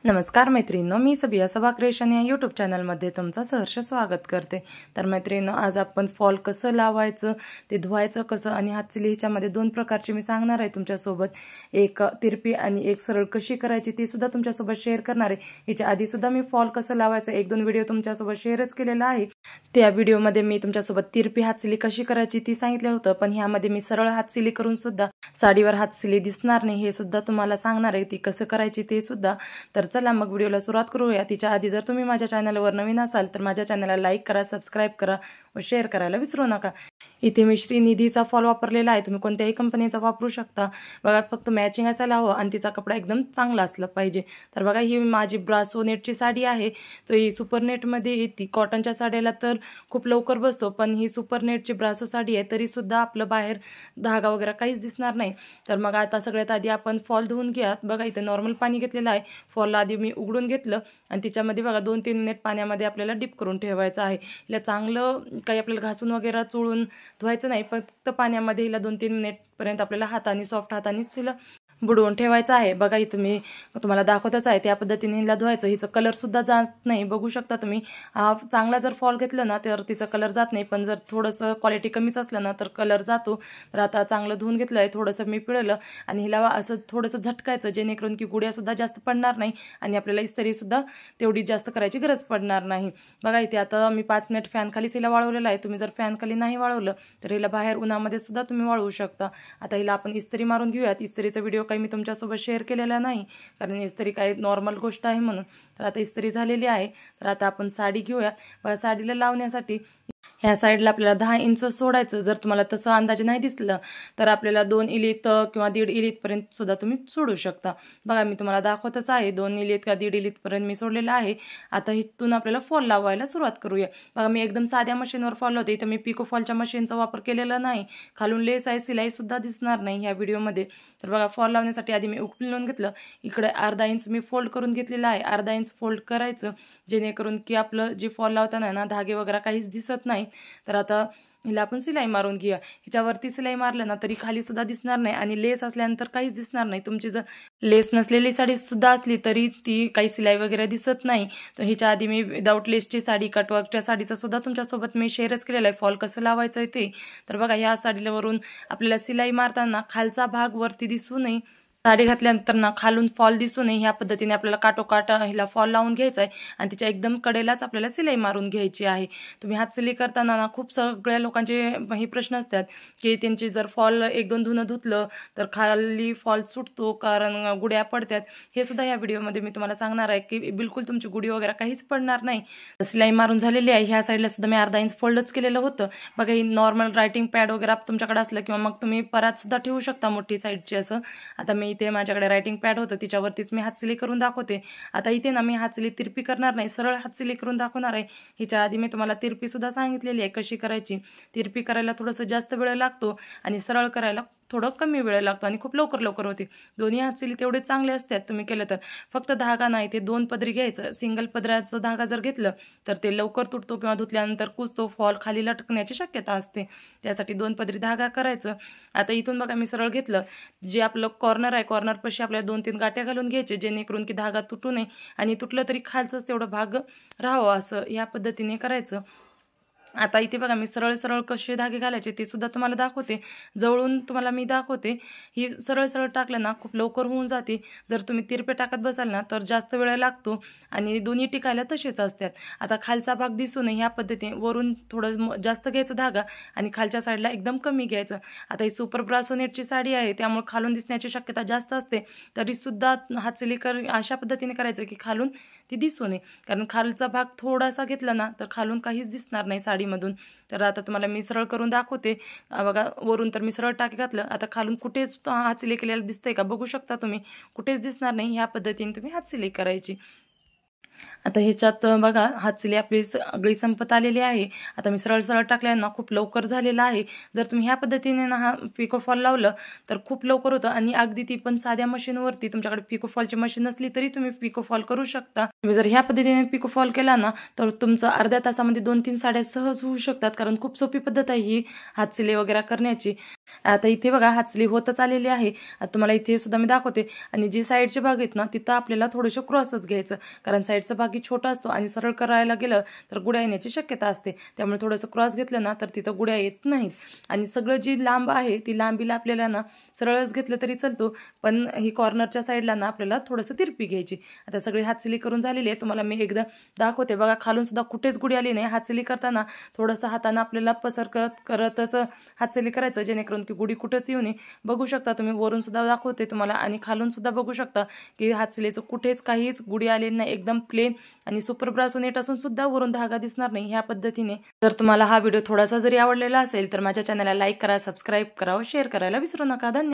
नमस्कार मैत्रिणींनो, मी सबिया सबा क्रिएशन या यूट्यूब चॅनलमध्ये तुमचं सहर्ष स्वागत करते। तर मैत्रिणींनो, आज आपण फॉल कसं लावायचं, ते धुवायचं कसं आणि हातचली ह्याच्यामध्ये दोन प्रकारचे मी सांगणार आहे तुमच्यासोबत। एक तिरपी आणि एक सरळ कशी करायची ती सुद्धा तुमच्यासोबत शेअर करणार आहे। ह्याच्या आधी सुद्धा मी फॉल कसं लावायचं एक दोन व्हिडिओ तुमच्यासोबत शेअरच केलेला आहे। त्या व्हिडिओमध्ये मी तुमच्यासोबत तिरपी हातचली कशी करायची ती सांगितलं होतं, पण ह्यामध्ये मी सरळ हातचली करून सुद्धा साडीवर हातचली दिसणार नाही हे सुद्धा तुम्हाला सांगणार आहे, ती कसं करायची ते सुद्धा। तर चला मग व्हिडिओला सुरुवात करूया। तिच्या आधी जर तुम्ही माझ्या चॅनलवर नवीन असाल तर माझ्या चॅनलला लाईक करा, सबस्क्राइब करा व शेअर करायला विसरू नका। इथे मी श्रीनिधीचा फॉल वापरलेला आहे, तुम्ही कोणत्याही कंपनीचा वापरू शकता। बघा, फक्त मॅचिंग असायला हवं आणि तिचा कपडा एकदम चांगला असला पाहिजे। तर बघा, ही माझी ब्रासो नेटची साडी आहे, तो ही सुपर नेटमध्ये येते। कॉटनच्या साड्याला तर खूप लवकर बसतो, पण ही सुपर नेटची ब्रासो साडी आहे तरी सुद्धा आपलं बाहेर धागा वगैरे काहीच दिसणार नाही। तर मग आता सगळ्यात आधी आपण फॉल धुवून घ्या। बघा, इथे नॉर्मल पाणी घेतलेलं आहे, फॉलला आधी मी उघडून घेतलं आणि तिच्यामध्ये बघा 2-3 मिनिट पाण्यामध्ये आपल्याला डिप करून ठेवायचं आहे। हिला चांगलं काही आपल्याला घासून वगैरे चोळून धुवायचं नाही, फक्त पाण्यामध्ये हिला 2-3 मिनिट पर्यंत आपल्याला हाताने सॉफ्ट हातानेच तिला बुडवून ठेवायचं आहे। बघा, इथं मी तुम्हाला दाखवतच आहे त्या पद्धतीने हिला धुवायचं। हिचं कलर सुद्धा जात नाही, बघू शकता तुम्ही। चांगला जर फॉल घेतलं ना तर तिचा कलर जात नाही, पण जर थोडंसं क्वालिटी कमीच असलं ना तर कलर जातो। तर आता चांगलं धुवून घेतलं आहे, थोडंसं मी पिळलं आणि हिला असं थोडंसं झटकायचं, जेणेकरून की गुड्या सुद्धा जास्त पडणार नाही आणि आपल्याला इस्त्री सुद्धा तेवढी जास्त करायची गरज पडणार नाही। बघा, इथे आता मी 5 मिनिट फॅन खालीच हिला वाळवलेलं आहे। तुम्ही जर फॅन खाली नाही वाळवलं तर हिला बाहेर उन्हामध्ये सुद्धा तुम्ही वाळवू शकता। आता हिला आपण इस्त्री मारून घेऊयात। इस्त्रीचा व्हिडिओ काही मी तुमच्यासोबत शेअर केलेला नाही, कारण इस्त्री काही नॉर्मल गोष्ट आहे म्हणून। तर आता इस्त्री झालेली आहे, तर आता आपण साडी घेऊया। साडीला लावण्यासाठी ह्या साईडला आपल्याला 10 इंच सोडायचं। जर तुम्हाला तसं अंदाजे नाही दिसलं तर आपल्याला 2 इलीत किंवा 1.5 इलीत पर्यंत सुद्धा तुम्ही सोडू शकता। बघा, मी तुम्हाला दाखवतच आहे, 2 इलीत किंवा 1.5 इलीत पर्यंत मी सोडलेलं आहे। आता इथून आपल्याला फॉल लावायला सुरुवात करूया। बघा, मी एकदम साध्या मशीनवर फॉल लावते, इथं मी पिको फॉलच्या मशीनचा वापर केलेला नाही। खालून लेस आहे, सिलाई सुद्धा दिसणार नाही ह्या व्हिडिओमध्ये। तर बघा, फॉल लावण्यासाठी आधी मी उकळून घेतलं, इकडे अर्धा इंच मी फोल्ड करून घेतलेला आहे। अर्धा इंच फोल्ड करायचं, जेणेकरून की आपलं जे फॉल लावताना ना धागे वगैरे काहीच दिसत नाही। तर आता हिला आपण सिलाई मारून घेऊया। हिच्यावरती सिलाई मारलं ना तरी खाली सुद्धा दिसणार नाही आणि लेस असल्यानंतर काहीच दिसणार नाही। तुमची जर लेस नसलेली साडी सुद्धा असली तरी ती काही सिलाई वगैरे दिसत नाही। तर हिच्या आधी मी विदाऊट लेसची साडी, कटवर्कच्या साडीचा सुद्धा तुमच्यासोबत मी शेअरच केलेला आहे फॉल कसं लावायचं आहे ते। तर बघा, ह्या साडीवरून आपल्याला सिलाई मारताना खालचा भाग वरती दिसू नये, साडी घातल्यानंतर ना खालून फॉल दिसू नये, ह्या पद्धतीने आपल्याला काटोकाट हिला फॉल लावून घ्यायचा आहे आणि तिच्या एकदम कडेलाच आपल्याला सिलाई मारून घ्यायची आहे। तुम्ही हातचली करताना ना खूप सगळ्या लोकांचे हे प्रश्न असतात की त्यांची जर फॉल 1-2 धुणं धुतलं तर खाली फॉल सुटतो, कारण गुड्या पडतात। हे सुद्धा ह्या व्हिडिओमध्ये मी तुम्हाला सांगणार आहे की बिलकुल तुमची गुडी वगैरे काहीच पडणार नाही। सिलाई मारून झालेली आहे। ह्या साईडला सुद्धा मी अर्धा इंच फोल्डच केलेलं होतं। बघा, ही नॉर्मल रायटिंग पॅड वगैरे तुमच्याकडे असलं किंवा मग तुम्ही परात सुद्धा ठेवू शकता मोठी साईडची असं। आता मी इथे माझ्याकडे रायटिंग पॅड होतं, तिच्यावरतीच मी हातचली करून दाखवते। आता इथे ना मी हातचली तिरपी करणार नाही, सरळ हातचली करून दाखवणार आहे। हिच्या आधी मी तुम्हाला तिरपी सुद्धा सांगितलेली आहे कशी करायची। तिरपी करायला थोडंसं जास्त वेळ लागतो आणि सरळ करायला थोडं कमी वेळ लागतो आणि खूप लवकर होते। दोन्ही हातचली तेवढे चांगले असतात तुम्ही केलं तर। फक्त धागा नाही, ते 2 पदरी घ्यायचं। सिंगल पदराचं धागा जर घेतलं तर ते लवकर तुटतो किंवा धुतल्यानंतर कुजतो, फॉल खाली लटकण्याची शक्यता असते। त्यासाठी 2 पदरी धागा करायचं। आता इथून बघा, मी सरळ घेतलं, जे आपलं कॉर्नर आहे कॉर्नर पाशी आपल्याला 2-3 गाठ्या घालून घ्यायचे, जेणेकरून की धागा तुटू नये आणि तुटलं तरी खालचंच तेवढं भाग राहावं, असं या पद्धतीने करायचं। आता इथे बघा, मी सरळ कसे धागे घालायचे ते सुद्धा तुम्हाला दाखवते, जवळून तुम्हाला मी दाखवते। ही सरळ टाकलं ना खूप लवकर होऊन जाते। जर तुम्ही तिरपे टाकत बसाल ना तर जास्त वेळ लागतो आणि दोन्ही टिकायला तसेच असतात। आता खालचा भाग दिसू नये ह्या पद्धतीने वरून थोडं जास्त घ्यायचं धागा आणि खालच्या साईडला एकदम कमी घ्यायचं। आता ही सुपर ब्रासो नेटची साडी आहे, त्यामुळे खालून दिसण्याची शक्यता जास्त असते, तरी सुद्धा हातचली अशा पद्धतीने करायचं की खालून ती दिसू नये, कारण खालचा भाग थोडासा घेतला ना तर खालून काहीच दिसणार नाही साडीमधून। तर आता तुम्हाला मी सरळ करून दाखवते। बघा, वरून तर मी सरळ टाकी घातलं, आता खालून कुठेच हातचली केलेलं दिसतंय का बघू शकता तुम्ही, कुठेच दिसणार नाही। ह्या पद्धतीने तुम्ही हातचली करायची। आता ह्याच्यात बघा हातसिली आपली सगळी संपत आलेली आहे। आता मी सरळ सरळ टाकल्यानं खूप लवकर झालेला आहे। जर तुम्ही ह्या पद्धतीने ना हा पिको फॉल लावलं तर खूप लवकर होतं आणि अगदी ती पण साध्या मशीनवरती, तुमच्याकडे पिको फॉलची मशीन नसली तरी तुम्ही पिको फॉल करू शकता। तुम्ही जर ह्या पद्धतीने पिको फॉल केला ना तर तुमचं अर्ध्या तासामध्ये 2-3 साड्या सहज होऊ शकतात, कारण खूप सोपी पद्धत आहे ही हातसिली वगैरे करण्याची। आता इथे बघा हातसिली होतच आलेली आहे। आता तुम्हाला इथे सुद्धा मी दाखवते। आणि जी साईडची भाग आहेत ना तिथं आपल्याला थोडंसं क्रॉसच घ्यायचं, कारण साईडचा भाग छोटा असतो आणि सरळ करायला गेलं तर गुड्या येण्याची शक्यता असते। त्यामुळे थोडंसं क्रॉस घेतलं ना तर तिथं गुड्या येत नाहीत। आणि सगळं जी लांब आहे ती लांबीला आपल्याला ना सरळच घेतलं तरी चालतो, पण ही कॉर्नरच्या साईडला ना आपल्याला थोडंसं तिरपी घ्यायची। आता सगळी हातसिली करून झालेली आहे, तुम्हाला मी एकदा दाखवते। बघा खालून सुद्धा कुठेच गुडी आली नाही। हातसिली करताना थोडंसं हाताने आपल्याला पसर करतच हातसिली करायचं, जेणेकरून की गुडी कुठेच येऊ नये। बघू शकता तुम्ही, वरून सुद्धा दाखवते तुम्हाला आणि खालून सुद्धा बघू शकता की हातसिलीचं कुठेच काहीच गुडी आलेली नाही, एकदम प्लेन आणि सुपर ब्रासो नेट असून सुद्धा वरून धागा दिसणार नाही ह्या पद्धतीने। जर तुम्हाला हा व्हिडिओ थोडासा जरी आवडलेला असेल तर माझ्या चॅनलला लाईक करा, सबस्क्राईब करा व शेअर करायला विसरू नका। धन्यवाद।